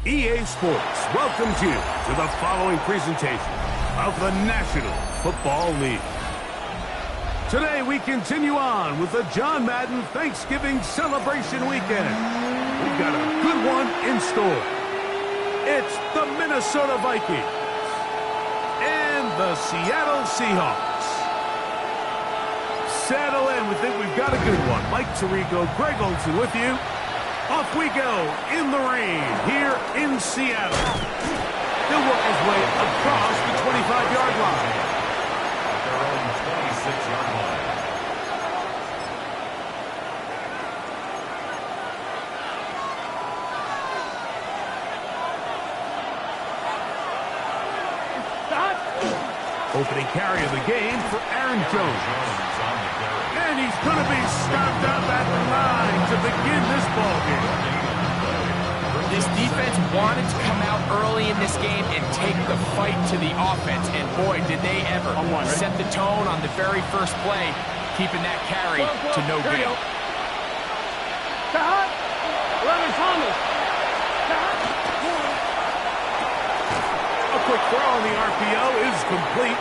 EA Sports welcomes you to the following presentation of the National Football League. Today we continue on with the John Madden Thanksgiving celebration weekend. We've got a good one in store. It's the Minnesota Vikings and the Seattle Seahawks. Settle in. We think we've got a good one. Mike Tirico, Greg Olsen with you. Off we go in the rain here in Seattle. He'll work his way across the 25-yard line. At their own 26-yard line. Opening carry of the game for Aaron Jones. And he's going to be stopped up at the line to begin this ball game. This defense wanted to come out early in this game and take the fight to the offense. And boy, did they ever set the tone on the very first play, keeping that carry to no gain. A quick throw on the RPO is complete.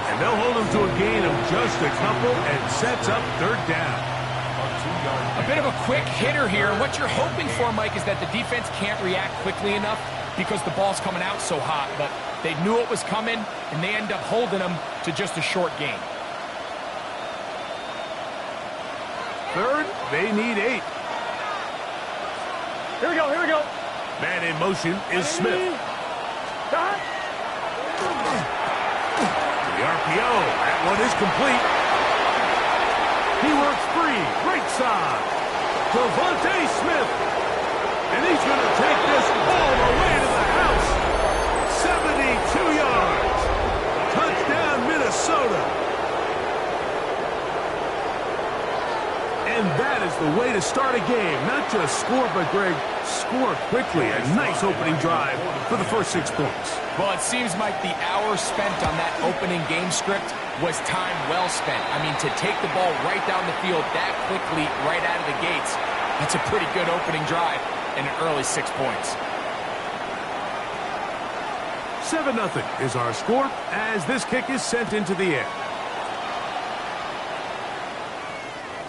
And they'll hold him to a gain of just a couple and sets up third down. A bit of a quick hitter here. What you're hoping for, Mike, is that the defense can't react quickly enough because the ball's coming out so hot. But they knew it was coming, and they end up holding them to just a short gain. Third, they need 8. Here we go, here we go. Man in motion is Smith. The RPO, that one is complete. He works free, right side. Devontae Smith. And he's going to take this all the way to the house. 72 yards. Touchdown, Minnesota. And that is the way to start a game. Not just score, but, Greg, score quickly. A nice opening drive for the first 6 points. Well, it seems like the hour spent on that opening game script was time well spent. I mean, to take the ball right down the field that quickly, right out of the gates, that's a pretty good opening drive and an early 6 points. 7-0 is our score as this kick is sent into the air.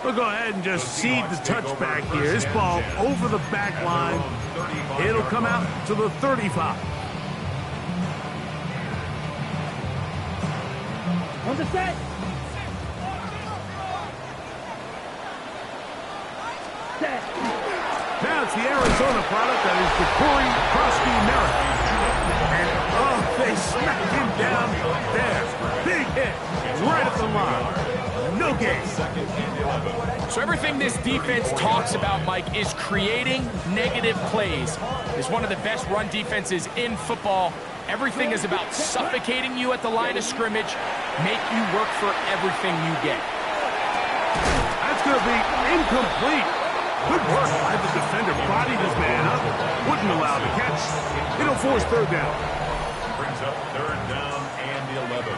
We'll go ahead and just seed the touchback here. This ball over the back line. It'll come out to the 35. On the set. Set. Now it's the Arizona product that is the Corey Krosky Merritt. And, they smacked him down there. Big hit right at the line. No gain. So everything this defense talks about, Mike, is creating negative plays. It's one of the best run defenses in football. Everything is about suffocating you at the line of scrimmage, make you work for everything you get. That's going to be incomplete. Good work by the defender. Bodied his man up. Wouldn't allow the catch. It'll force third down. Brings up third down and 11.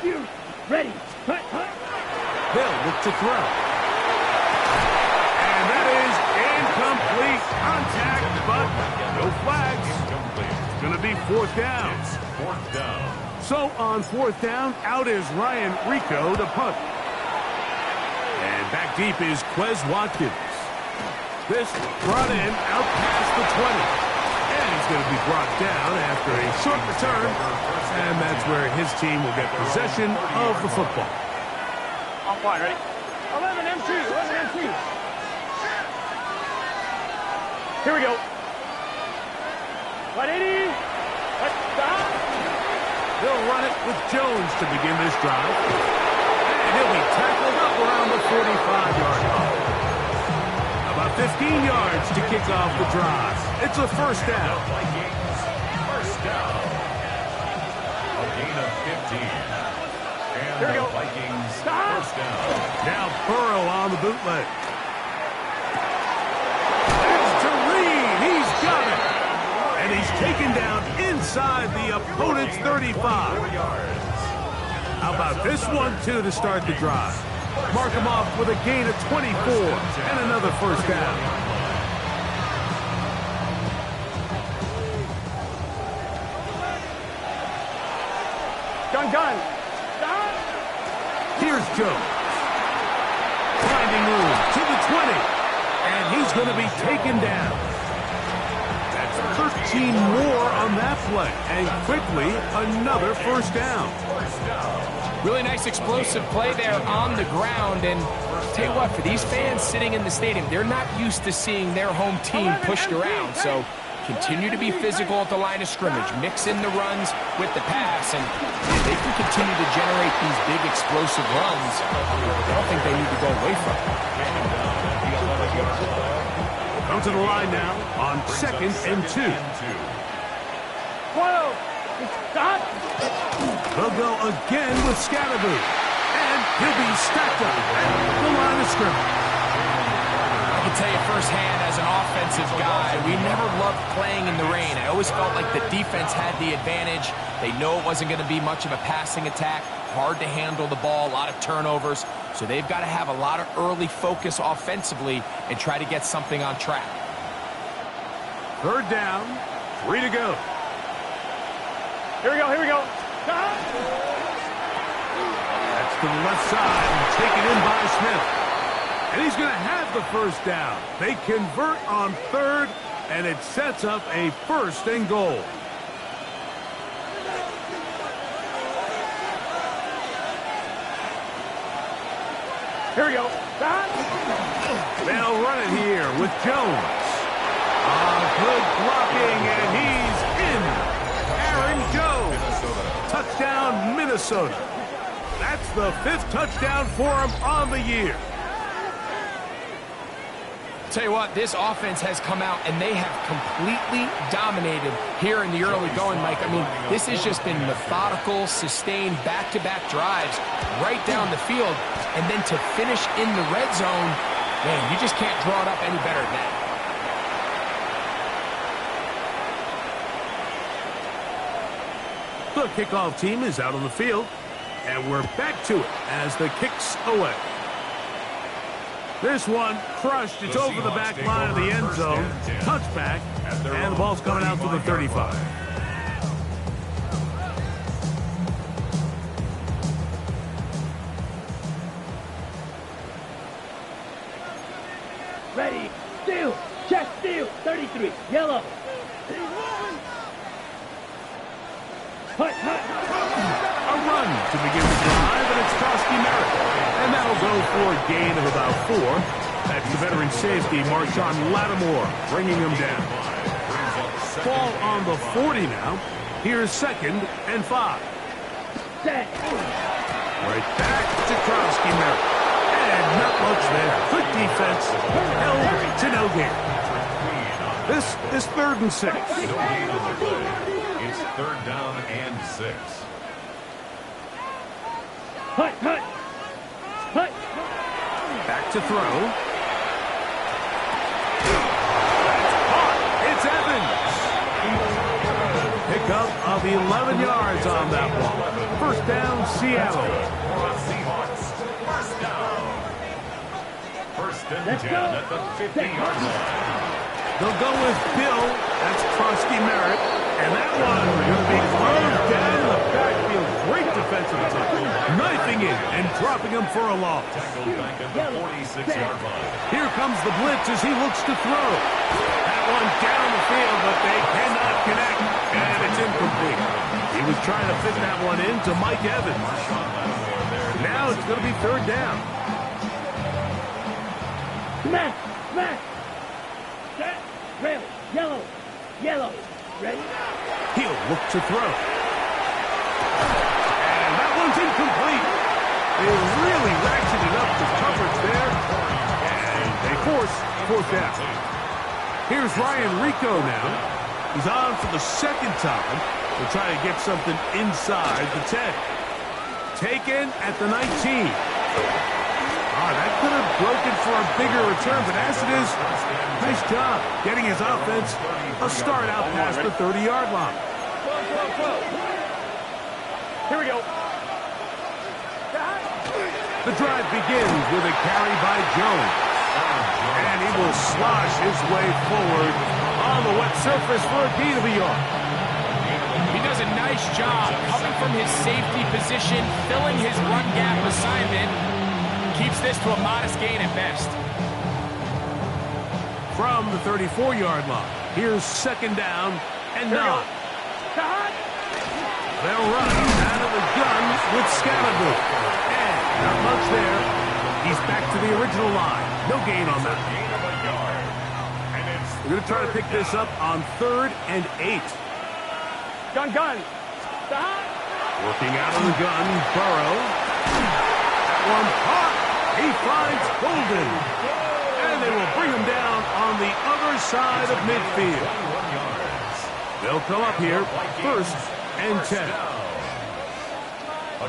You ready? They'll look to throw. And that is incomplete. Contact, but no flags. It's going to be fourth down. Fourth down. So on fourth down, out is Ryan Rico to punt. And back deep is Quez Watkins. This brought in out past the 20. And he's going to be brought down after a short return. And that's where his team will get possession of the football. On fine, ready? 11 M2, 11 M2. Here we go. 180. Let's stop. They'll run it with Jones to begin this drive. And he'll be tackled up around the 45-yard line. About 15 yards to kick off the drive. It's a first down. Vikings, first down. A gain of 15. And Here we go. the Vikings, first down. Now Burrow on the bootleg. There's Tareen. He's got it. And he's taken down inside the opponent's 35. How about this one, too, to start the drive? Mark him off with a gain of 24 and another first down. Gun. Here's Jones. Finding room to the 20. And he's going to be taken down. That's 13 more on that play. And quickly, another first down. Really nice explosive play there on the ground. And tell you what, for these fans sitting in the stadium, they're not used to seeing their home team pushed around. So continue to be physical at the line of scrimmage. Mix in the runs with the pass. And if they can continue to generate these big explosive runs, I don't think they need to go away from it. Come to the line now on 2nd and 2. Whoa. Stop. They'll go again with Scalaboo. And he'll be stacked up at the line of scrimmage. I can tell you firsthand as an offensive guy, we never loved playing in the rain. I always felt like the defense had the advantage. They know it wasn't going to be much of a passing attack. Hard to handle the ball, a lot of turnovers. So they've got to have a lot of early focus offensively and try to get something on track. 3rd down, 3 to go. Here we go. Here we go. That's to the left side and taken in by Smith. And he's going to have the first down. They convert on 3rd, and it sets up a 1st and goal. Here we go. They'll run it here with Jones. Good blocking, and he's in. Aaron Jones. Touchdown, Minnesota. That's the 5th touchdown for him on the year. Tell you what, this offense has come out and they have completely dominated here in the early going, Mike. I mean, this has just been methodical, sustained, back-to-back drives right down the field. And then to finish in the red zone, man, you just can't draw it up any better than that. The kickoff team is out on the field, and we're back to it as the kick's away. This one crushed. It's over the back line of the end zone. Touchback, and the ball's coming out to the 35. Ready, steal, check, steal, 33, yellow. Hut. A run to begin the drive, and it's Krosky Merritt. And that'll go for a gain of about 4. That's the veteran safety, Marshawn Lattimore, bringing him down. Ball on the 40 now. Here's 2nd and 5. Set. Right back to Krosky Merritt. And not much there. Good defense. Held to no gain. This is 3rd and 6. It's 3rd down and 6. Hut. Back to throw. It's Evans. Pickup of 11 yards on that one. 1st down, Seattle. First down. 1st and 10 at the 50-yard line. They'll go with Bill. That's Krosky Merritt. And that one going to be thrown down the backfield. Great defensive attack. Knifing in and dropping him for a loss. Tackled back at the 46-yard line. Here comes the blitz as he looks to throw. That one down the field, but they cannot connect. And it's incomplete. He was trying to fit that one into Mike Evans. Now it's going to be 3rd down. Smash. Set, rail, yellow. Ready? He'll look to throw. And that one's incomplete. They really ratcheted up the coverage there. And they force 4th down. Here's Ryan Rico now. He's on for the 2nd time. They'll try to get something inside the 10. Taken at the 19. That could have broken for a bigger return, but as it is, nice job getting his offense a start out past the 30-yard line. Here we go. The drive begins with a carry by Jones. And he will slosh his way forward on the wet surface for a gain of a yard. He does a nice nice job coming from his safety position, filling his run gap assignment. Keeps this to a modest gain at best. From the 34-yard line, here's second down and 9. They'll run out of the gun with Scalaboo. And not much there. He's back to the original line. No gain on that. We're going to try to pick this up on 3rd and 8. Gun. Working out of the gun, Burrow. One hot. He finds Golden. And they will bring him down on the other side of midfield. They'll come up here, 1st and 10.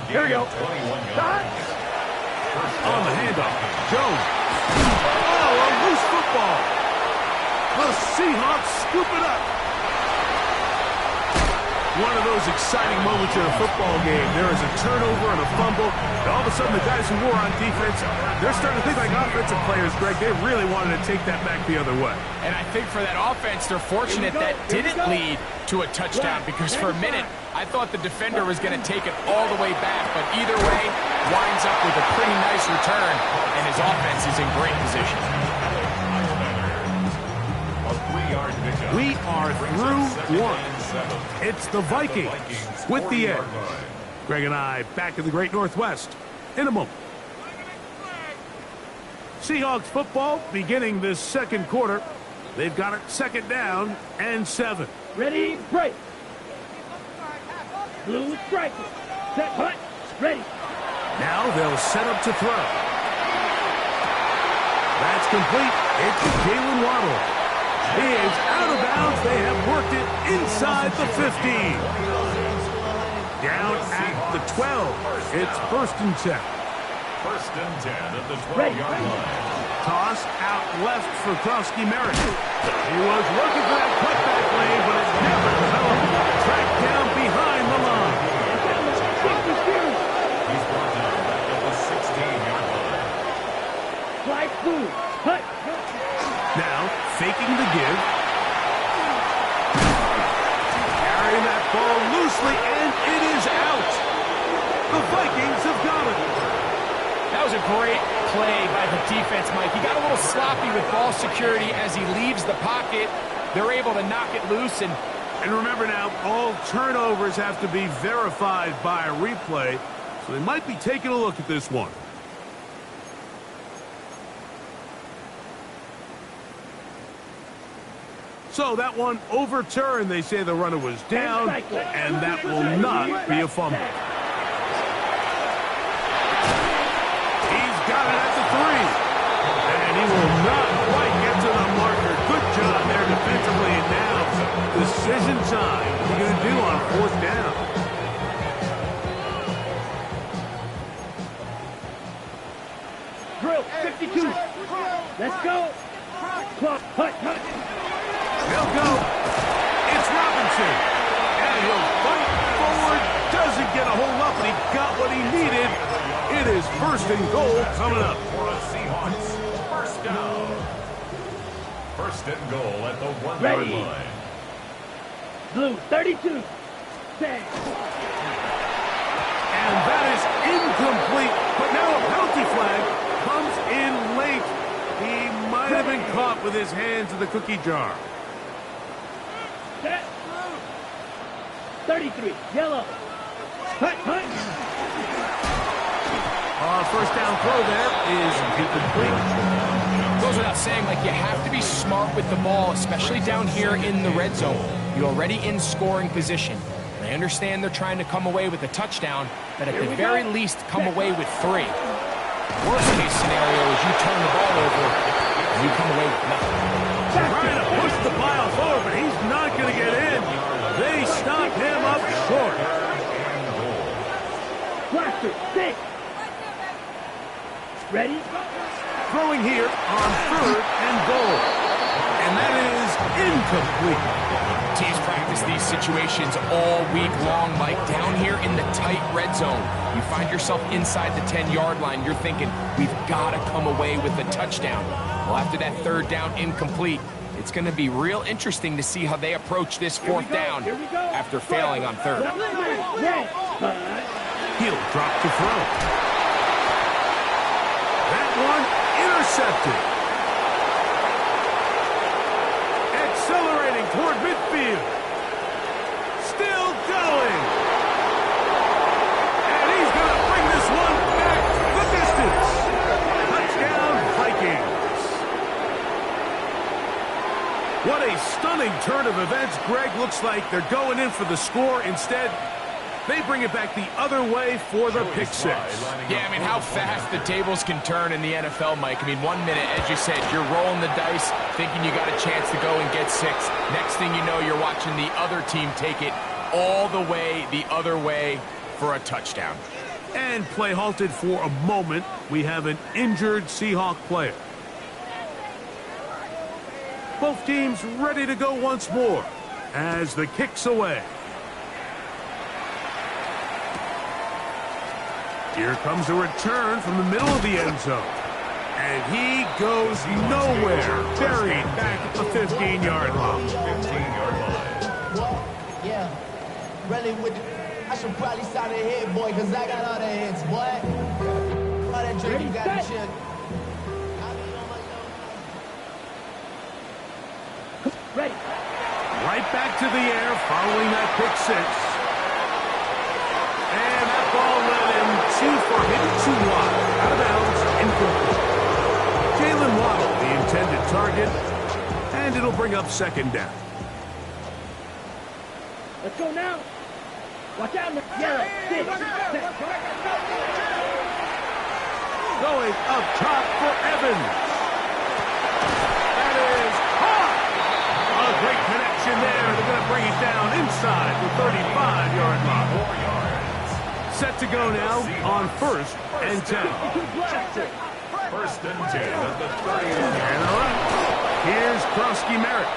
Here we go. On the handoff, Jones. Oh, a loose football. The Seahawks scoop it up. One of those exciting moments in a football game. There is a turnover and a fumble. And all of a sudden, the guys who were on defense, they're starting to think like offensive players, Greg. They really wanted to take that back the other way. And I think for that offense, they're fortunate that didn't lead to a touchdown, because for a minute, I thought the defender was going to take it all the way back. But either way, winds up with a pretty nice return, and his offense is in great position. We are through one. It's the Vikings with the edge. Greg and I back in the Great Northwest in a moment. Seahawks football beginning this second quarter. They've got it 2nd down and 7. Ready, break. Blue striker. Set, hunt, ready. Now they'll set up to throw. That's complete. It's Jalen Waddle. He is out of bounds. They have worked it inside the 15. Down at the 12. It's 1st and 10. 1st and 10 at the 12-yard line. Toss out left for Krosky Merritt. He was looking for that cutback lane, but it never developed. Tracked down behind the line. He's brought down back at the 16-yard line. Fly through. Hut. Now, faking the give. Carrying that ball loosely, and it is out. The Vikings have got it. That was a great play by the defense, Mike. He got a little sloppy with ball security as he leaves the pocket. They're able to knock it loose. And remember now, all turnovers have to be verified by a replay, so they might be taking a look at this one. So that one overturned. They say the runner was down, and that will not be a fumble. He's got it at the 3. And he will not quite get to the marker. Good job there defensively. And now, decision time. What are you going to do on 4th down? Drill, 52. Let's go. Clock, hut. They'll go. It's Robinson. And he'll fight forward. Doesn't get a whole lot, but he got what he needed. It is 1st and goal coming up. For a Seahawks 1st down. 1st and goal at the 1-yard Ready. line. Blue, 32. Set. And that is incomplete. But now a penalty flag comes in late. He might have been caught with his hands in the cookie jar. Set. 33. Yellow. Hut. 1st down throw there is incomplete. goes without saying, like, you have to be smart with the ball, especially down here in the red zone. You're already in scoring position. I understand they're trying to come away with a touchdown, but at the very least, come away with 3. Worst case scenario is you turn the ball over and you come away with nothing. Trying to push the pile forward, but he's not going to get in. They stop him up short. Blaster, 6. Ready? Throwing here on 3rd and goal. And that is incomplete. Teams practice these situations all week long, Mike. Down here in the tight red zone, you find yourself inside the 10-yard line. You're thinking, we've got to come away with a touchdown. Well, after that 3rd down incomplete, It's going to be real interesting to see how they approach this fourth down after failing on third. He'll drop to throw. That one intercepted. Accelerating toward midfield. Still going. And he's going to bring this one back the distance. Touchdown, Vikings. What a stunning turn of events. Greg, looks like they're going in for the score. Instead, they bring it back the other way for the pick six. Yeah, I mean, how fast the tables can turn in the NFL, Mike. I mean, 1 minute, as you said, you're rolling the dice, thinking you got a chance to go and get 6. Next thing you know, you're watching the other team take it all the way the other way for a touchdown. And play halted for a moment. We have an injured Seahawk player. Both teams ready to go once more as the kick's away. Here comes a return from the middle of the end zone. And he goes nowhere. Buried back at the 15-yard line. 15-yard line. Well, yeah. Really with I should probably sign a hit, boy, because I got all the hits, boy. All that drink you got to chill. Ready. Right back to the air following that pick six. And that ball led him for hit too wide. Out of bounds, incomplete. Jalen Waddle, the intended target, and it'll bring up second down. Let's go now. Watch out, yellow. 6, 7. Going up top for Evans. That is caught. A great connection there. They're going to bring it down inside the 35-yard line. 4 yards. Set to go now on 1st and 10. 1st and 10 at the 30-yard line. And a left. Here's Krosky Merritt.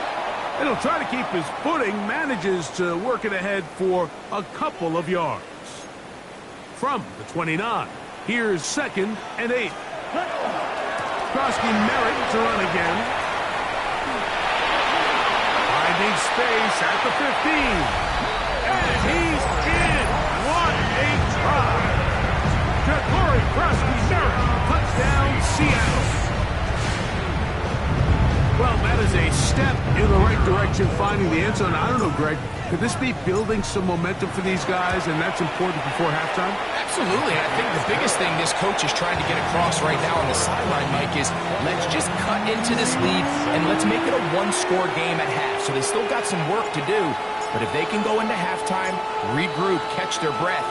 And he'll try to keep his footing, manages to work it ahead for a couple of yards. From the 29, here's 2nd and 8. Krosky Merritt to run again. Finding space at the 15. And he's in. What a try. Ja'Cory Krosky-Merritt, touchdown, Seattle. Well, that is a step in the right direction, finding the end zone. I don't know, Greg, could this be building some momentum for these guys, and that's important before halftime? Absolutely. I think the biggest thing this coach is trying to get across right now on the sideline, Mike, is let's just cut into this lead, and let's make it a one-score game at half. So they still got some work to do, but if they can go into halftime, regroup, catch their breath,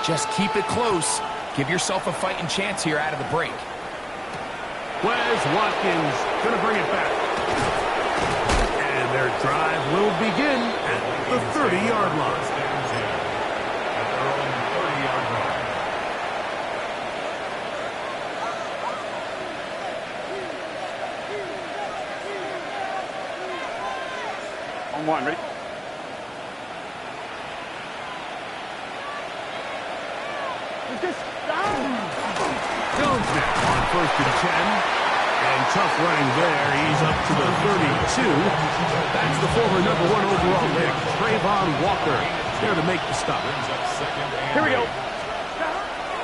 just keep it close, give yourself a fighting chance here out of the break. Wes Watkins going to bring it back. And their drive will begin at the 30-yard line. At their own 30-yard line. On 1, ready? Jones now on 1st and 10. And tough running there. He's up to the 32. That's the former number 1 overall pick, Trayvon Walker, there to make the stop. Here we go.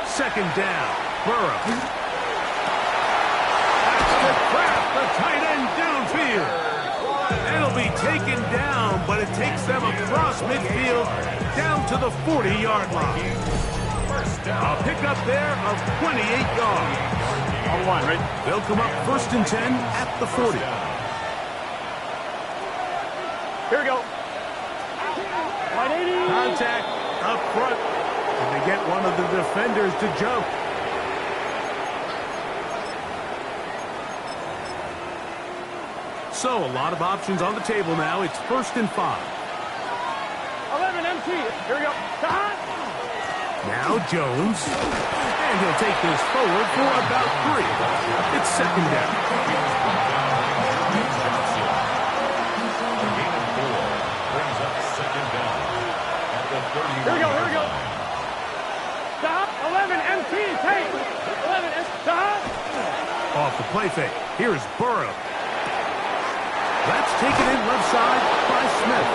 2nd down. Burrow. That's to Kraft, the tight end downfield. It'll be taken down, but it takes them across midfield down to the 40-yard line. A pickup there of 28 yards. On 1, ready? They'll come up 1st and 10 at the 40. Here we go. 180. Contact up front. And they get one of the defenders to jump. So a lot of options on the table now. It's 1st and 5. 11 MT. Here we go. Now Jones. And he'll take this forward for about 3. It's 2nd down. Here we go, here we go. Stop. 11 MT. Take. 11 MT. Stop. Off the play fake. Here's Burrow. That's taken in left side by Smith.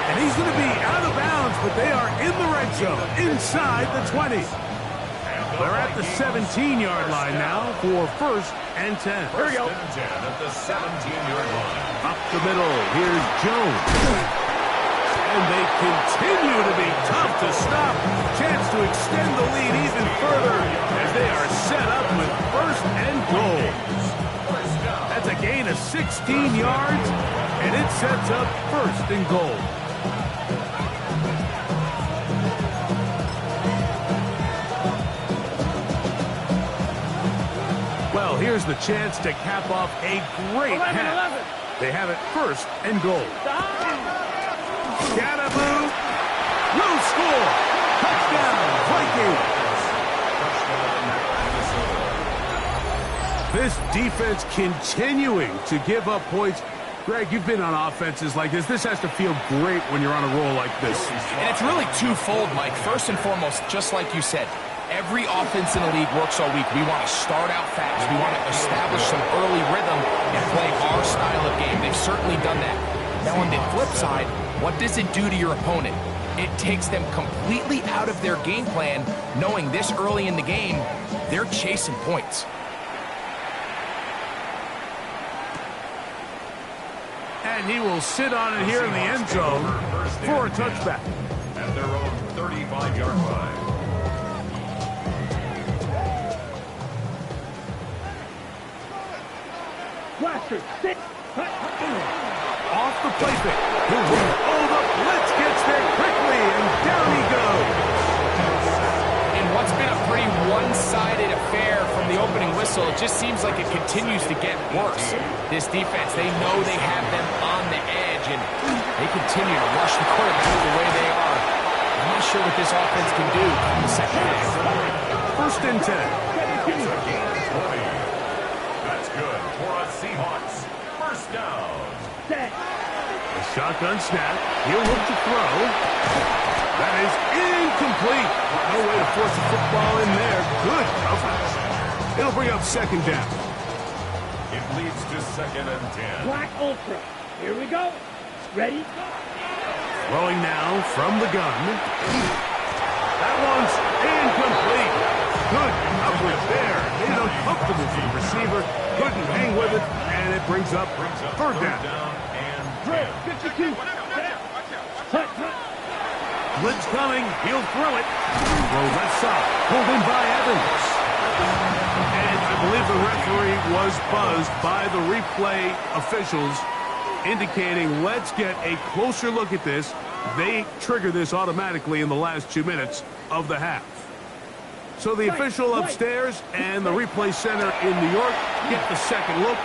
And he's going to be out of bounds, but they are in the red zone, inside the 20. They're at the 17-yard line now for 1st and 10. Here we go. 1st and 10 at the 17-yard line. Up the middle, here's Jones. And they continue to be tough to stop. Chance to extend the lead even further as they are set up with 1st and goal. That's a gain of 16 yards, and it sets up 1st and goal. Well, here's the chance to cap off a great half. They have it 1st and goal. Gadaboo will score. Touchdown, Vikings. This defense continuing to give up points. Greg, you've been on offenses like this. This has to feel great when you're on a roll like this. And it's really twofold, Mike. First and foremost, just like you said, every offense in the league works all week. We want to start out fast. We want to establish some early rhythm and play our style of game. They've certainly done that. Now, on the flip side, what does it do to your opponent? It takes them completely out of their game plan, knowing this early in the game, they're chasing points. And he will sit on it here in the end zone for a touchback. At their own 35-yard line. Blaster, sit. Off the play fake. He'll move. Oh, the blitz gets there quickly, and down he goes. In what's been a pretty one-sided affair from the opening whistle, it just seems like it continues to get worse. This defense, they know they have them on the edge, and they continue to rush the quarterback the way they are. I'm not sure what this offense can do in the second half. 1st and 10. It's a gain of 20. That's good for a Seahawks. 1st down. A shotgun snap. He'll look to throw. That is incomplete. No way to force the football in there. Good coverage. It'll bring up 2nd down. It leads to 2nd and 10. Black Ultra. Here we go. Ready? Throwing now from the gun. That one's incomplete. Good coverage there. Made it uncomfortable for the receiver. Couldn't hang with it, and it brings up 3rd down. And 52. Hut. Blitz coming. He'll throw it. Throw left side. Pulled in by Evans. And I believe the referee was buzzed by the replay officials, indicating let's get a closer look at this. They trigger this automatically in the last 2 minutes of the half. So the official upstairs and the replay center in New York get the second look,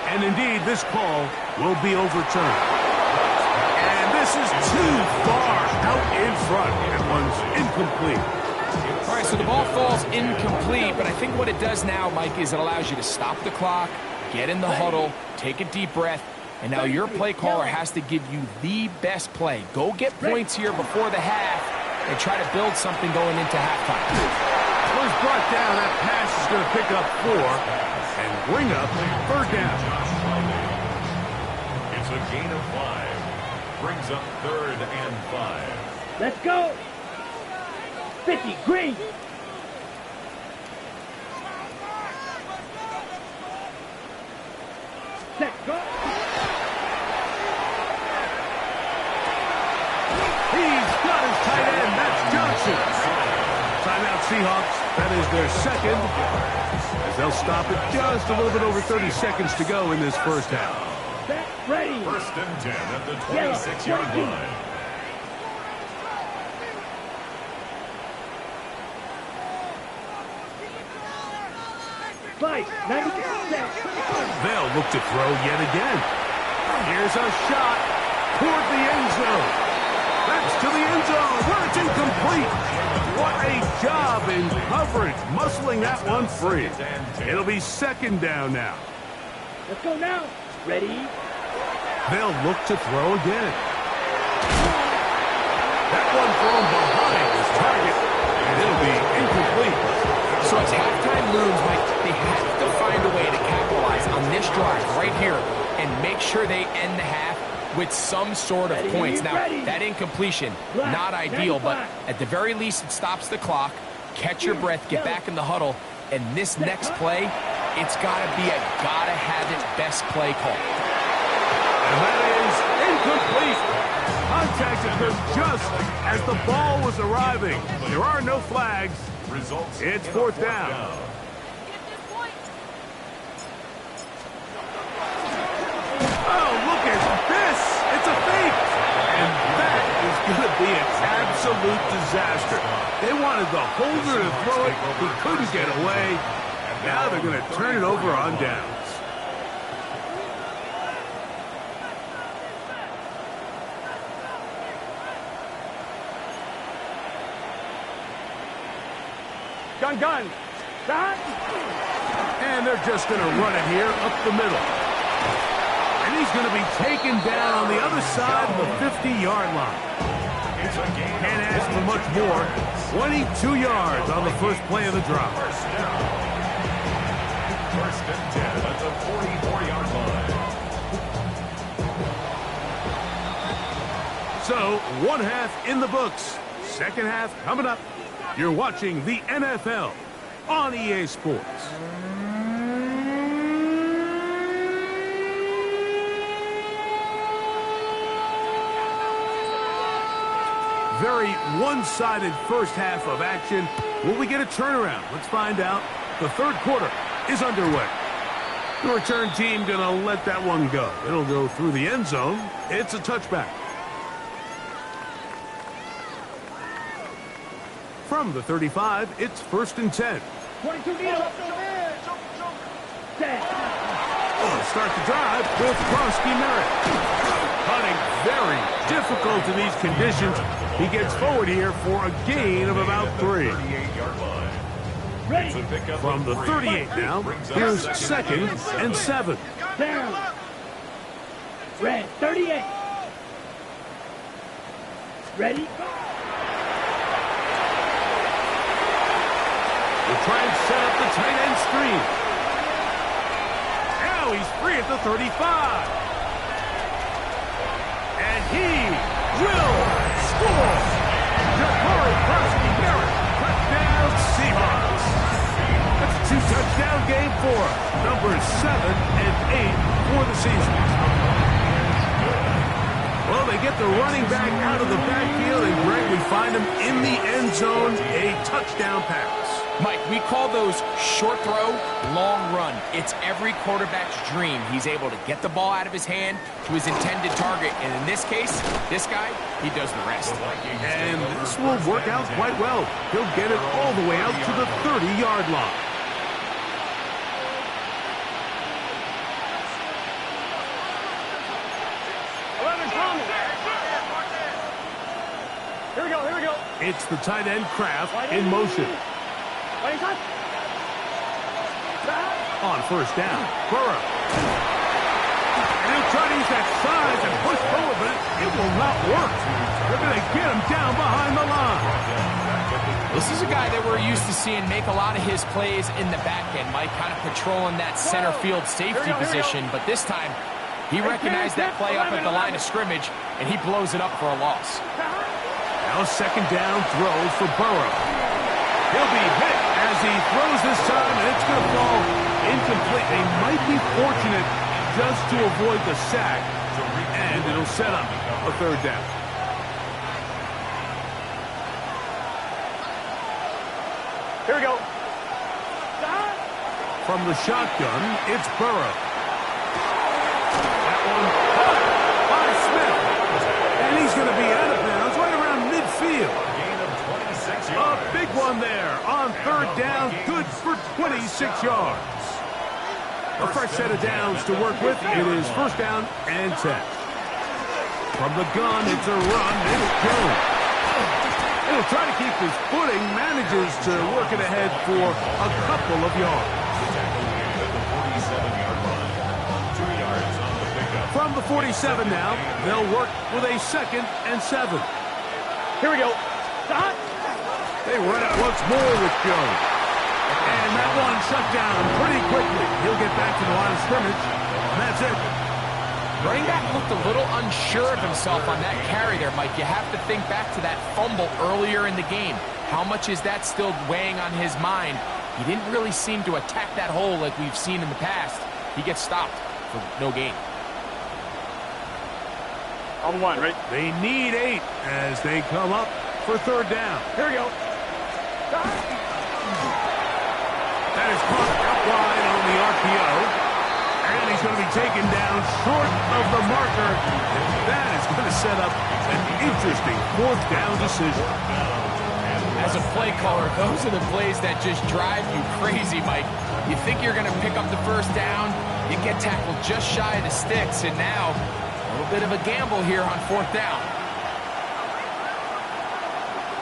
and indeed this call will be overturned. And this is too far out in front. That one's incomplete. All right, so the ball falls incomplete, but I think what it does now, Mike, is it allows you to stop the clock, get in the huddle, take a deep breath, and now your play caller has to give you the best play. Go get points here before the half and try to build something going into halftime. Was brought down. That pass is going to pick up 4 and bring up 3rd down. it's a gain of 5. Brings up 3rd and 5. Let's go. 50, green. Set, go. He's got his tight end. That's Johnson. Timeout Seahawks. That is their 2nd. As they'll stop it just a little bit over 30 seconds to go in this 1st half. Set, ready. 1st and 10 at the 26-yard line. Fight, 90%. They'll look to throw yet again. Here's a shot toward the end zone. That's to the end zone where it's incomplete. What a job in coverage, muscling that one free. It'll be 2nd down now. Let's go now. Ready? They'll look to throw again. That one thrown behind his target, and it'll be incomplete. So as halftime looms, Mike, they have to find a way to capitalize on this drive right here. and make sure they end the half with some sort of points. Now, that incompletion, not ideal, but at the very least, it stops the clock. Catch your breath, get back in the huddle, and this next play, it's got to be a gotta-have-it best play call. And that is incomplete. Contact occurred just as the ball was arriving. There are no flags. Results. It's fourth down. Oh, look at this. It's a fake. And that is going to be an absolute disaster. They wanted the holder to throw it. He couldn't get away. Now they're going to turn it over on downs. Gun. Stop. And they're just going to run it here up the middle. And he's going to be taken down on the other side of the 50-yard line. Can't ask for much more. 22 yards on the first play of the drive. First and 10 at the 44-yard line. So, one half in the books. Second half coming up. You're watching the NFL on EA Sports. Very one-sided first half of action. Will we get a turnaround? Let's find out. The third quarter is underway. The return team going to let that one go. It'll go through the end zone. It's a touchback. From the 35, it's first and 10. 22 meters. 10. Start the drive with Krosky Merritt. Hunting very difficult in these conditions. He gets forward here for a gain of about 3. 38-yard line. Ready. From the 38 now, here's second and 7. Down. Red. 38. Ready. We'll try and set up the tight end screen. Now he's free at the 35. And he will score. Ja'Cory Krosky Merritt, touchdown Seahawks. That's a 2-touchdown game for him. Numbers 7 and 8 for the season. Well, they get the running back out of the backfield, and Greg, we find him in the end zone, a touchdown pass. Mike, we call those short throw, long run. It's every quarterback's dream. He's able to get the ball out of his hand to his intended target. And in this case, this guy, he does the rest. And this will work out quite well. He'll get it all the way out to the 30-yard line. Here we go. It's the tight end Kraft in motion. On first down, Burrow. And he'll try to use that size and push forward, but it will not work. They're going to get him down behind the line. This is a guy that we're used to seeing make a lot of his plays in the back end, Mike, kind of patrolling that center field safety position. But this time, he recognized that play up at the line of scrimmage, and he blows it up for a loss. Now a second down throw for Burrow. He'll be hit as he throws this time, and it's going to fall incomplete. They might be fortunate just to avoid the sack, and it'll set up a third down. Here we go. From the shotgun, it's Burrow. That one caught by Smith. And he's going to be out of bounds right around midfield. Gain of 26 A yards. big one there on third down, good for 26 yards. A fresh set of downs to work with. It is first down and 10. From the gun, it's a run. It's Jones. He'll try to keep his footing, manages to work it ahead for a couple of yards. From the 47 now, they'll work with a second and 7. Here we go. Stop. They run it once more with Jones. And that one shut down pretty quickly. He'll get back to the line of scrimmage, and that's it. Running back looked a little unsure of himself on that carry there, Mike. You have to think back to that fumble earlier in the game. How much is that still weighing on his mind? He didn't really seem to attack that hole like we've seen in the past. He gets stopped for no gain. On one, right? They need 8 as they come up for third down. Here we go. That is caught up wide on the RPO. And he's going to be taken down short of the marker. That is going to set up an interesting fourth down decision. As a play caller, those are the plays that just drive you crazy, Mike. You think you're going to pick up the first down, you get tackled just shy of the sticks, and now a little bit of a gamble here on fourth down.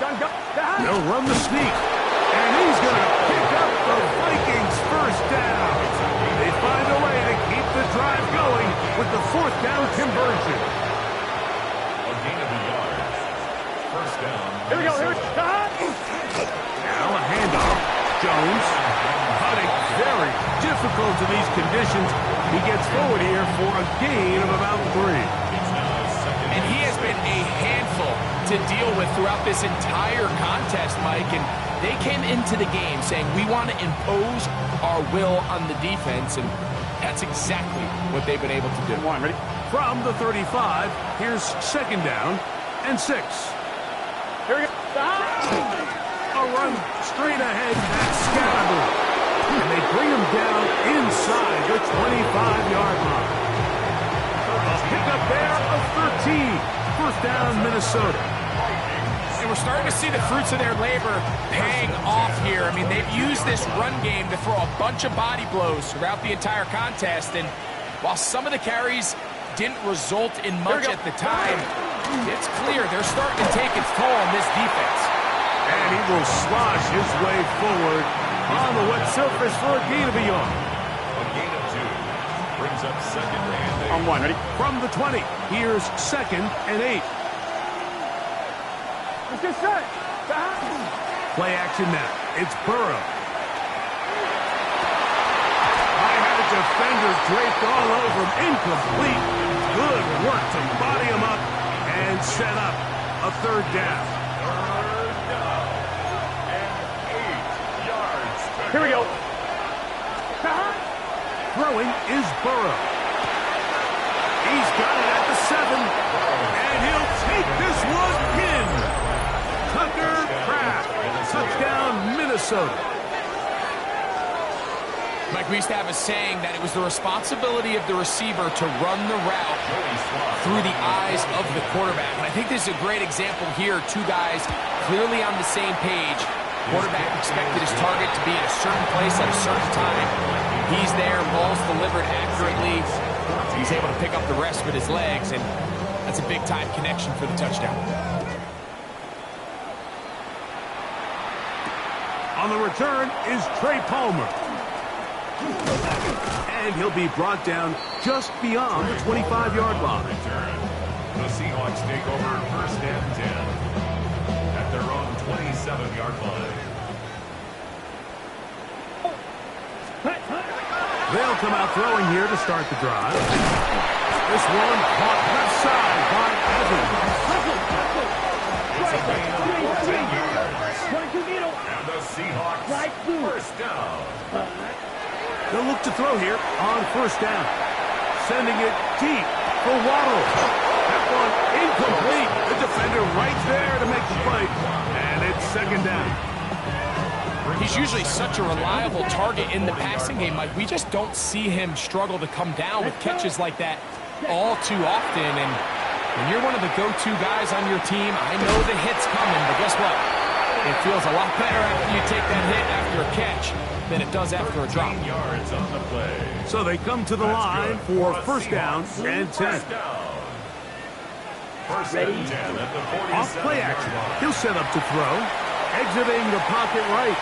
They'll run the sneak, and he's going to pick up the Vikings' first down. They find a way to keep the drive going with the fourth down conversion. A gain of the yards. First down. Here we go. Here we go. Now a handoff. Jones cutting very difficult in these conditions. He gets forward here for a gain of about 3. And he has been a handful to deal with throughout this entire contest, Mike. And they came into the game saying, we want to impose our will on the defense. And that's exactly what they've been able to do. One, ready? From the 35, here's second down and 6. Here we go. A run straight ahead at Scatterbrain. And they bring him down inside the 25-yard line. A pickup there of 13. First down, Minnesota. And we're starting to see the fruits of their labor paying off here. I mean, they've used this run game to throw a bunch of body blows throughout the entire contest. And while some of the carries didn't result in much at the time, it's clear they're starting to take its toll on this defense. And he will slosh his way forward on the wet surface for a gain of a yard. A gain of 2. Brings up second and 8. On one, ready? From the 20, here's second and 8. Let's get set. Play action now. It's Burrow. I had a defender draped all over him. Incomplete. Good work to body him up and set up a third down. Third down. And 8 yards. Here we go. Throwing is Burrow. He's got it at the 7. And he'll take this one in. Tucker Kraft. Touchdown, Minnesota. Mike, we used to have a saying that it was the responsibility of the receiver to run the route through the eyes of the quarterback. And I think this is a great example here. 2 guys clearly on the same page. Quarterback expected his target to be at a certain place at a certain time. He's there, ball's delivered accurately. He's able to pick up the rest with his legs, and that's a big-time connection for the touchdown. On the return is Trey Palmer. And he'll be brought down just beyond the 25-yard line. The Seahawks take over first and 10 at their own 27-yard line. They'll come out throwing here to start the drive. This one caught left side by Evans. It's a gain of 14 yards. And the Seahawks first down. They'll look to throw here on first down. Sending it deep for Waddle. That one incomplete. The defender right there to make the play. And it's second down. He's usually such a reliable target in the passing game, Mike. We just don't see him struggle to come down with catches like that all too often. And when you're one of the go-to guys on your team, I know the hit's coming, but guess what? It feels a lot better after you take that hit after a catch than it does after a drop. Yards on the play. So they come to the line for first down and 10. First and 10 at the 47. Off play action. He'll set up to throw. Exiting the pocket right.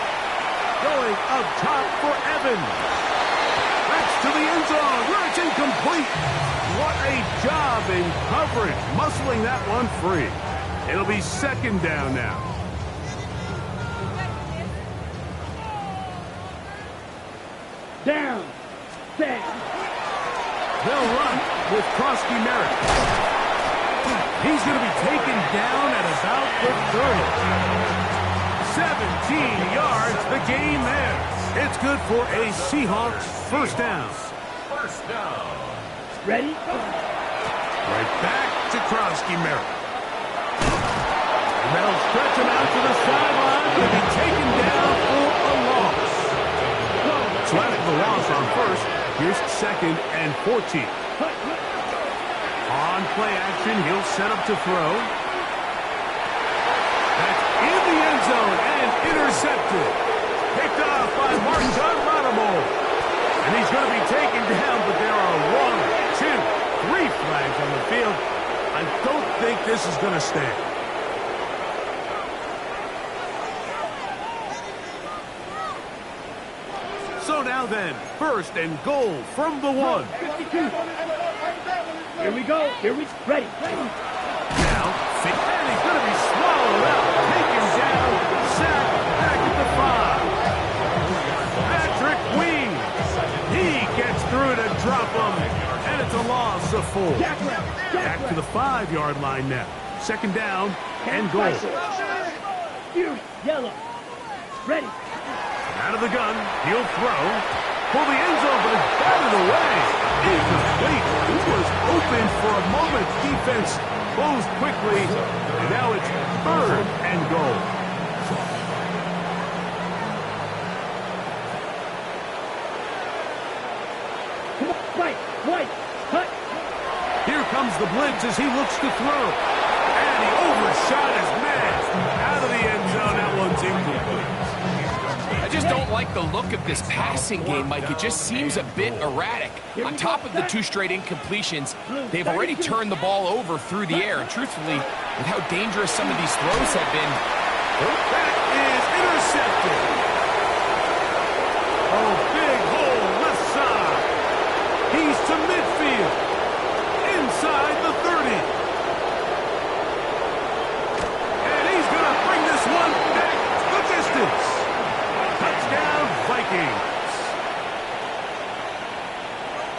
Going up top for Evans. That's to the end zone where it's incomplete. What a job in coverage, muscling that one free. It'll be second down now. Down. Set. They'll run with Krosky Merritt. He's going to be taken down at about the 30. 17 yards, the gain there. It's good for a Seahawks first down. First down. Ready? Right back to Krosky Merritt. And they'll stretch him out to the sideline. He'll be taken down for a loss. So after the loss on first, here's 2nd and 14. On play action, he'll set up to throw. That's in the end zone and intercepted. Picked off by Marshawn Lattimore. And he's going to be taken down, but there are 1, 2, 3 flags on the field. I don't think this is going to stand. So now then, 1st and goal from the 1. 52. Here we go. Ready. Now, and he's going to be swallowed up, taken down, sacked back at the 5. Patrick Wing, he gets through to drop him, and it's a loss of 4. Back to the 5-yard line now. 2nd down and goal. Yellow. Ready. Out of the gun, he'll throw. For the end zone, but it's batted away. Incomplete. He was open for a moment. Defense closed quickly, and now it's 3rd and goal. White, cut. Here comes the blitz as he looks to throw. And he overshot his man. Out of the end zone, that one's incomplete. I just don't like the look of this passing game, Mike. It just seems a bit erratic. On top of the 2 straight incompletions, they've already turned the ball over through the air. And truthfully, with how dangerous some of these throws have been, that is intercepted. Oh, big hole left side. He's to midfield. Inside the 30. And he's going to bring this one back the distance. Touchdown, Vikings.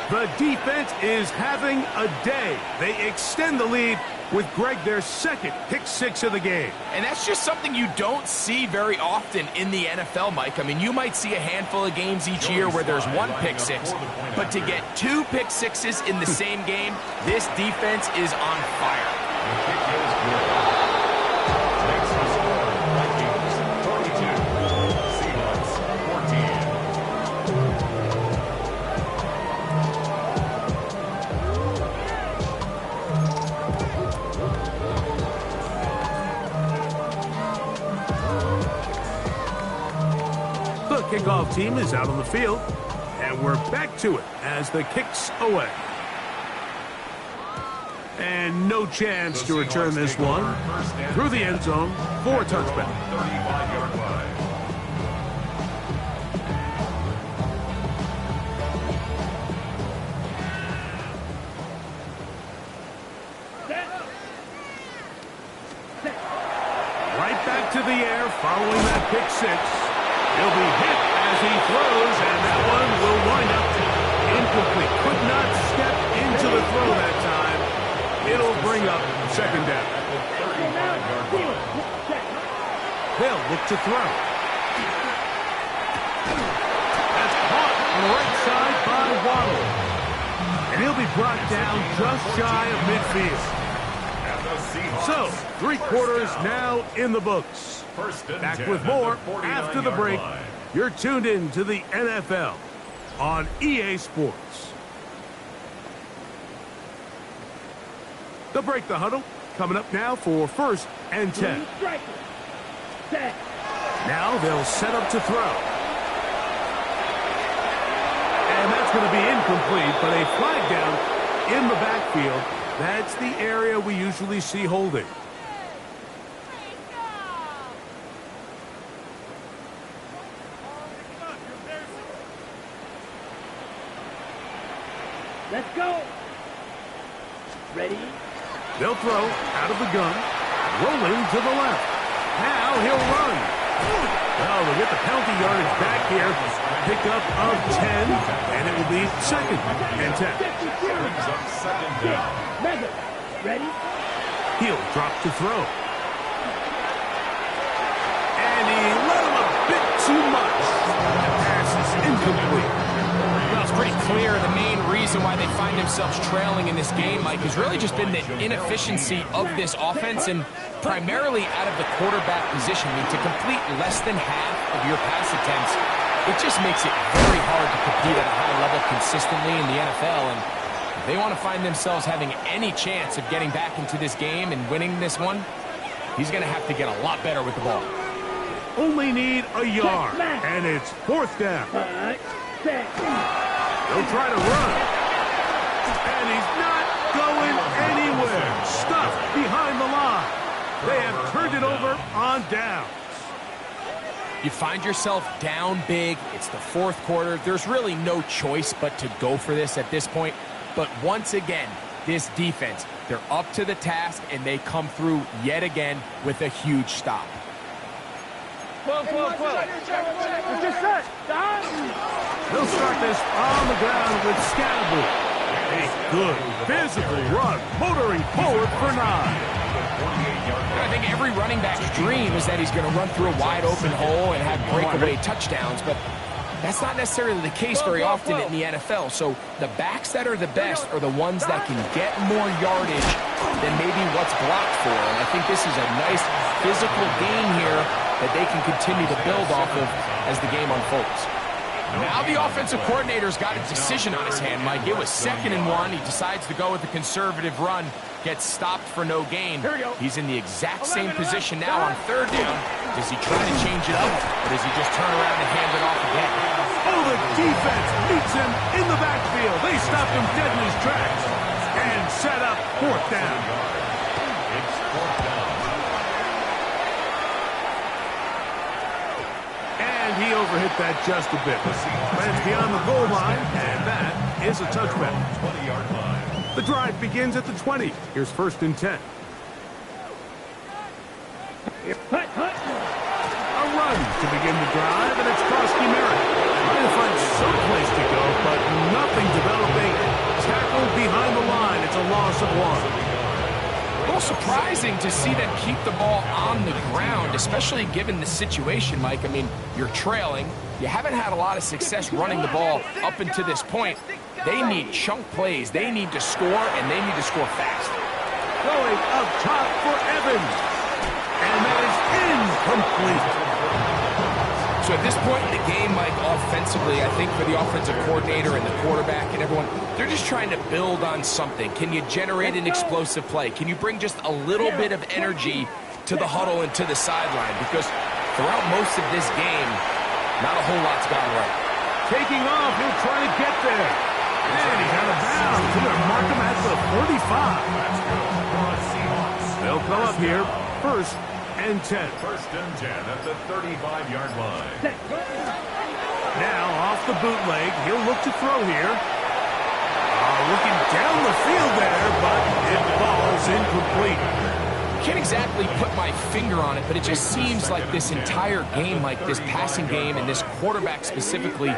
The defense is having a day. They extend the lead with Greg their 2nd pick 6 of the game. and that's just something you don't see very often in the NFL, Mike. I mean, you might see a handful of games each year where there's 1 pick 6, but to get 2 pick 6s in the same game, this defense is on fire. The kick is good. Makes the score Vikings 32, Seahawks 14. The kickoff team is out on the field, and we're back to it as the kick's away. And no chance to return this one through the end zone for a touchback. 35-yard line. Right back to the air following that pick 6. He'll be hit as he throws, and that one will wind up incomplete. Could not step into the throw that time. It'll bring up 2nd down. They'll look to throw. That's caught on the right side by Waddle. And he'll be brought down just shy of midfield. So, 3 quarters now in the books. Back with more after the break. You're tuned in to the NFL on EA Sports. The break, the huddle, coming up now for 1st and 10. Now they'll set up to throw. And that's going to be incomplete, but a flag down in the backfield. That's the area we usually see holding. Let's go. Ready? They'll throw out of the gun, rolling to the left. Now he'll run. Well, they'll get the penalty yardage back here. Pick up of 10, and it will be 2nd and 10. brings up second down. Mega. Ready? He'll drop to throw. And he let him a bit too much. The pass is incomplete. Well, it's pretty clear the main reason why they find themselves trailing in this game, Mike, has really just been the inefficiency of this offense and primarily out of the quarterback position. I mean, to complete less than half of your pass attempts, it just makes it very hard to compete at a high level consistently in the NFL. And if they want to find themselves having any chance of getting back into this game and winning this one, he's going to have to get a lot better with the ball. Only need a yard, and it's 4th down. They'll try to run. And he's not going anywhere. Stuffed behind the line. They have turned it over on downs. You find yourself down big. It's the 4th quarter. There's really no choice but to go for this at this point. But once again, this defense, they're up to the task, and they come through yet again with a huge stop. It's just set. Stop. They'll start this on the ground with Scatterby. A good physical run, motoring forward for 9. I think every running back's dream is that he's going to run through a wide open hole and have breakaway touchdowns, but that's not necessarily the case very often in the NFL. So the backs that are the best are the ones that can get more yardage than maybe what's blocked for. And I think this is a nice physical gain here that they can continue to build off of as the game unfolds. Now the offensive coordinator's got a decision on his hand, Mike. It was 2nd and 1. He decides to go with a conservative run, gets stopped for no gain. He's in the exact same position now on 3rd down. Does he try to change it up, or does he just turn around and hand it off again? Oh, the defense meets him in the backfield. They stop him dead in his tracks and set up 4th down. It's 4th down. And he overhit that just a bit. Lands beyond the goal line, and that is a touchback. 20-yard line. The drive begins at the 20. Here's 1st and 10. A run to begin the drive, and it's Koski Merritt. Trying to find some place to go, but nothing developing. Tackled behind the line. It's a loss of 1. A little surprising to see them keep the ball on the ground, especially given the situation, Mike. I mean, you're trailing. You haven't had a lot of success running the ball up until this point. They need chunk plays. They need to score, and they need to score fast. Going up top for Evans. And that is incomplete. So at this point in the game, Mike, offensively, I think for the offensive coordinator and the quarterback and everyone, they're just trying to build on something. Can you generate an explosive play? Can you bring just a little bit of energy to the huddle and to the sideline? Because throughout most of this game, not a whole lot's gone right. Taking off, he'll try to get there. And he's out of bounds. He's going to mark him at the 45. They'll come up here, 1st and 10. 1st and 10 at the 35-yard line. Now off the bootleg, he'll look to throw here. Looking down the field there, but it falls incomplete. Can't exactly put my finger on it, but it just seems like this entire game, like this passing game and this quarterback specifically,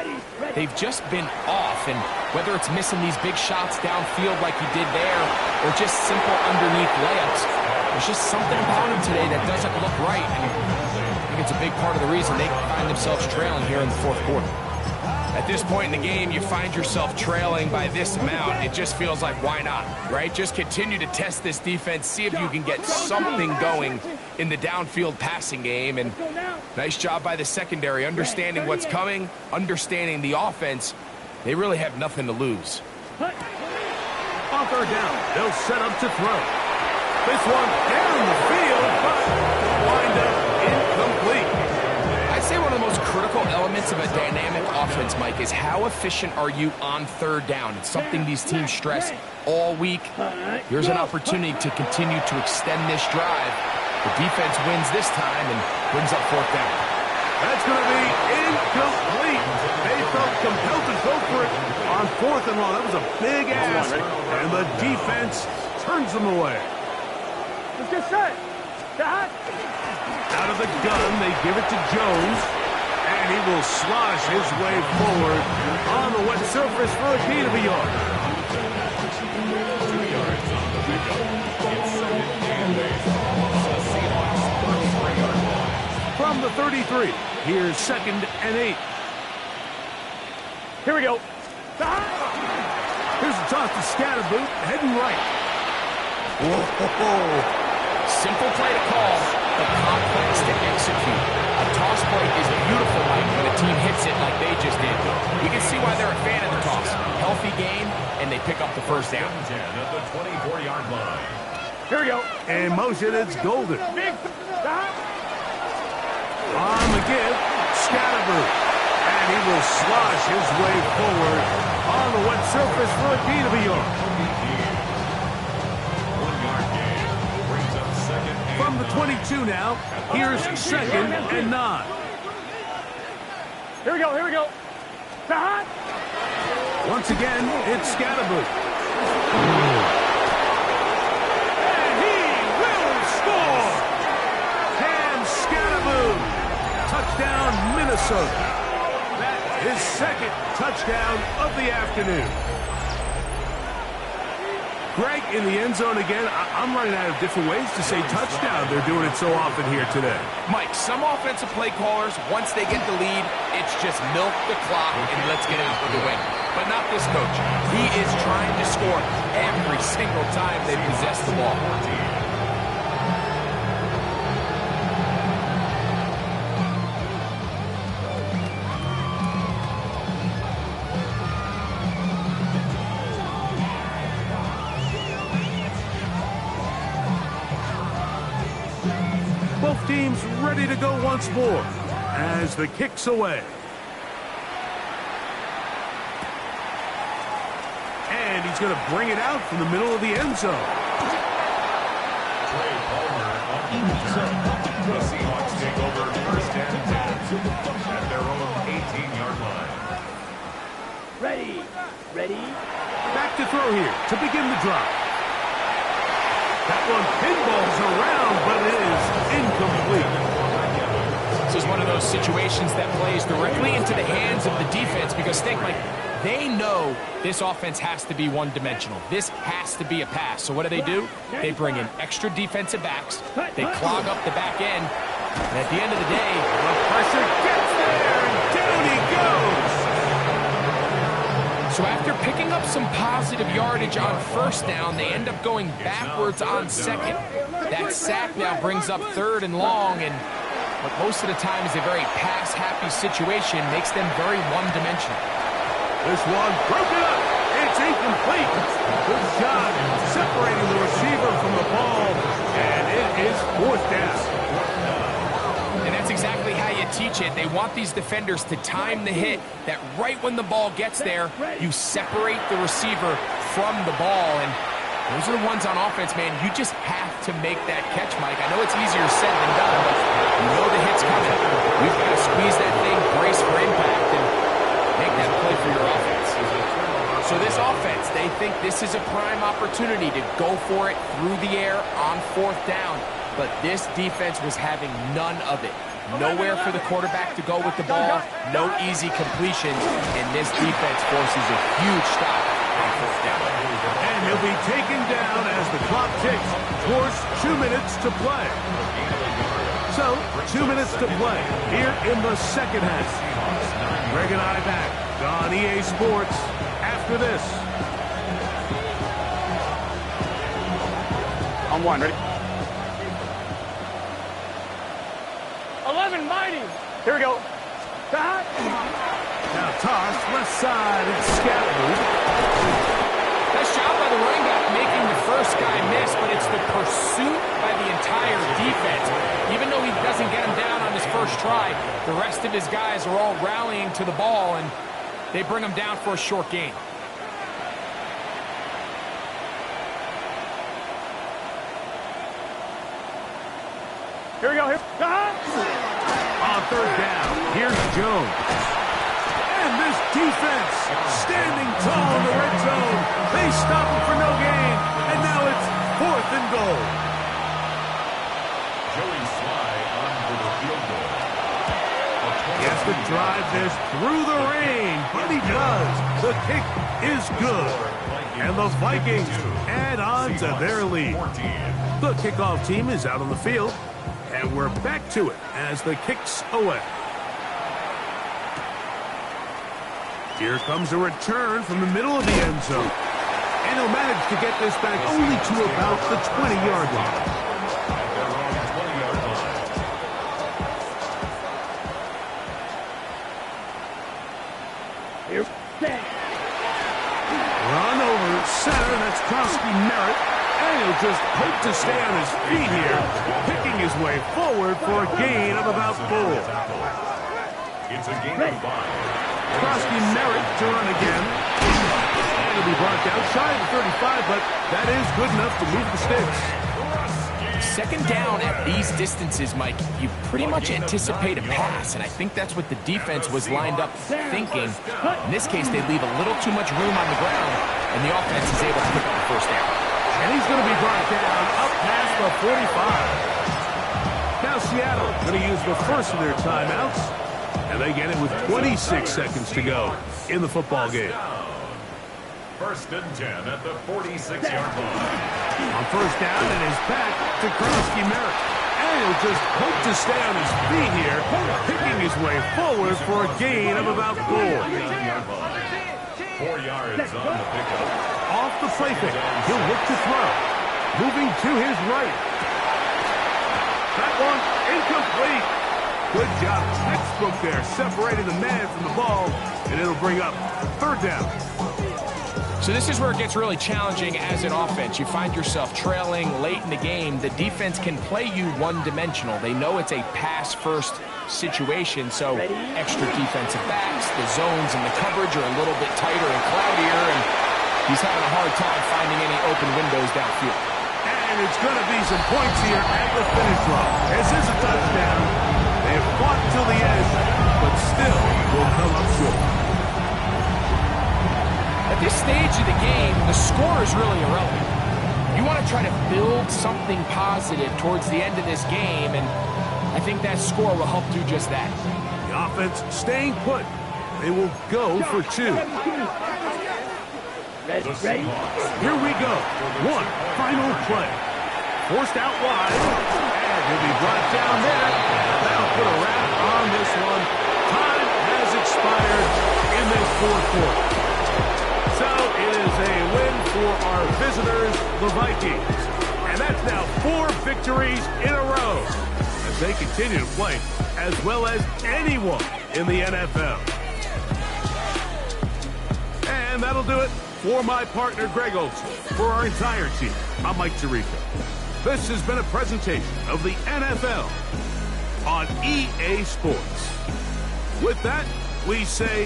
they've just been off. And whether it's missing these big shots downfield like he did there, or just simple underneath layups, there's just something about him today that doesn't look right. And I think it's a big part of the reason they find themselves trailing here in the 4th quarter. At this point in the game, you find yourself trailing by this amount. It just feels like, why not, right? Just continue to test this defense, see if you can get something going in the downfield passing game. And nice job by the secondary, understanding what's coming, understanding the offense. They really have nothing to lose. On 3rd down, they'll set up to throw. This one down the field, but wind up incomplete. I'd say one of the most critical elements of a dynamic offense, Mike, is how efficient are you on 3rd down? It's something these teams stress all week. Here's an opportunity to continue to extend this drive. The defense wins this time and brings up 4th down. That's going to be incomplete. They felt compelled to go for it on 4th and long. That was a big ask, and the defense turns them away. Let's get set. Stop. Out of the gun, they give it to Jones, and he will slosh his way forward on the wet surface for a gain of a yard. yards on the pickup. It's second and 8. The Seahawks 33-yard line. From the 33, here's second and 8. Here we go. Here's a toss to Scatterboot, heading right. Whoa. Simple play to call, but complex to execute. A toss play is beautiful, Mike, when a team hits it like they just did. You can see why they're a fan of the toss. Healthy game, and they pick up the first down. 10 at the 24-yard line. Here we go. In motion, it's Golden. Big stop. On the give, Scatterboot. And he will slosh his way forward on the wet surface for a gain of a yard. 1-yard gain brings up second and From the 22 now, here's second and 9. Here we go. Here we go. Stop. Once again, it's Scatterboot. And he will score! Cam Scatterboot. Touchdown, Minnesota. His second touchdown of the afternoon. Greg in the end zone again. I'm running out of different ways to say touchdown. They're doing it so often here today. Mike, some offensive play callers, once they get the lead, it's just milk the clock and let's get out with the win. But not this coach. He is trying to score every single time they possess the ball. Both teams ready to go once more as the kick's away. And he's going to bring it out from the middle of the end zone. Trey Palmer on the return. The Seahawks take over first and 10 at their own 18-yard line. Ready. Ready. Back to throw here to begin the drive. That one pinballs around, but it is incomplete. This is one of those situations that plays directly into the hands of the defense because think, Mike, they know this offense has to be one-dimensional. This has to be a pass. So what do? They bring in extra defensive backs. They clog up the back end. And at the end of the day, The pressure gets there, and down he goes. so after picking up some positive yardage on first down, they end up going backwards on second. That sack now brings up third and long, and what most of the time is a very pass-happy situation makes them very one-dimensional. This one broken up. It's incomplete. Good job separating the receiver from the ball, and it is fourth down. And that's exactly how you teach it. They want these defenders to time the hit, that right when the ball gets there, you separate the receiver from the ball. And those are the ones on offense, man. You just have to make that catch, Mike. I know it's easier said than done, but you know the hit's coming. You've got to squeeze that thing, brace for impact, and make that play for your offense. So this offense, they think this is a prime opportunity to go for it through the air on fourth down. But this defense was having none of it. Nowhere for the quarterback to go with the ball. No easy completions. And this defense forces a huge stop on fourth down. And he'll be taken down as the clock ticks towards 2 minutes to play. So, 2 minutes to play here in the second half. Greg and I back on EA Sports after this. On one, ready? 11 mighty. Here we go. Stop. Now toss, left side, it's Scatterboot. Nice job by the running back making the first guy miss, but it's the pursuit by the entire defense. Even though he doesn't get him down on his first try, the rest of his guys are all rallying to the ball, and they bring him down for a short gain. Here we go. Here. On third down, here's Jones. And this defense standing tall in the red zone. They stop him for no gain, and now it's fourth and goal. Joey Sly on for the field goal. He has to drive this through the rain, but he does. The kick is good. And the Vikings add on to their lead. The kickoff team is out on the field, and we're back to it as the kick's away. Here comes a return from the middle of the end zone. And he'll manage to get this back only to about the 20-yard line. Here, set. Run over center, that's Krosky Merritt. And he'll just hope to stay on his feet here, picking his way forward for a gain of about 4. It's a gain of 5. Krosky Merritt to run again. And he'll be brought down shy of the 35, but that is good enough to move the sticks. Second down at these distances, Mike, you pretty much anticipate a pass, and I think that's what the defense was lined up thinking. In this case, they leave a little too much room on the ground, and the offense is able to pick up the first down. And he's going to be brought down up past the 45. Now Seattle going to use the first of their timeouts, and they get it with 26 seconds to go in the football game. First and 10 at the 46-yard line. On first down, it is back to Krosky Merritt. And he'll just hope to stay on his feet here, picking his way forward for a gain of about 4. 4 yards on the pickup. Off the play fake, he'll look to throw. Moving to his right. That one incomplete. Good job, textbook there, separating the man from the ball, and it'll bring up third down. So this is where it gets really challenging as an offense. You find yourself trailing late in the game. The defense can play you one-dimensional. They know it's a pass-first situation, so extra defensive backs, the zones and the coverage are a little bit tighter and cloudier, and he's having a hard time finding any open windows downfield. And it's going to be some points here at the finish line. This is a touchdown. They have fought till the end, but still will come up short. At this stage of the game, the score is really irrelevant. You want to try to build something positive towards the end of this game, and I think that score will help do just that. The offense staying put. They will go for 2. Ready? Here we go. One final play. Forced out wide, and he'll be brought down there. That'll put a wrap on this one. Time has expired in this fourth quarter. So it is a win for our visitors, the Vikings. And that's now 4 victories in a row as they continue to play as well as anyone in the NFL. And that'll do it for my partner, Greg Olson. For our entire team, I'm Mike Tirico. This has been a presentation of the NFL on EA Sports. With that, we say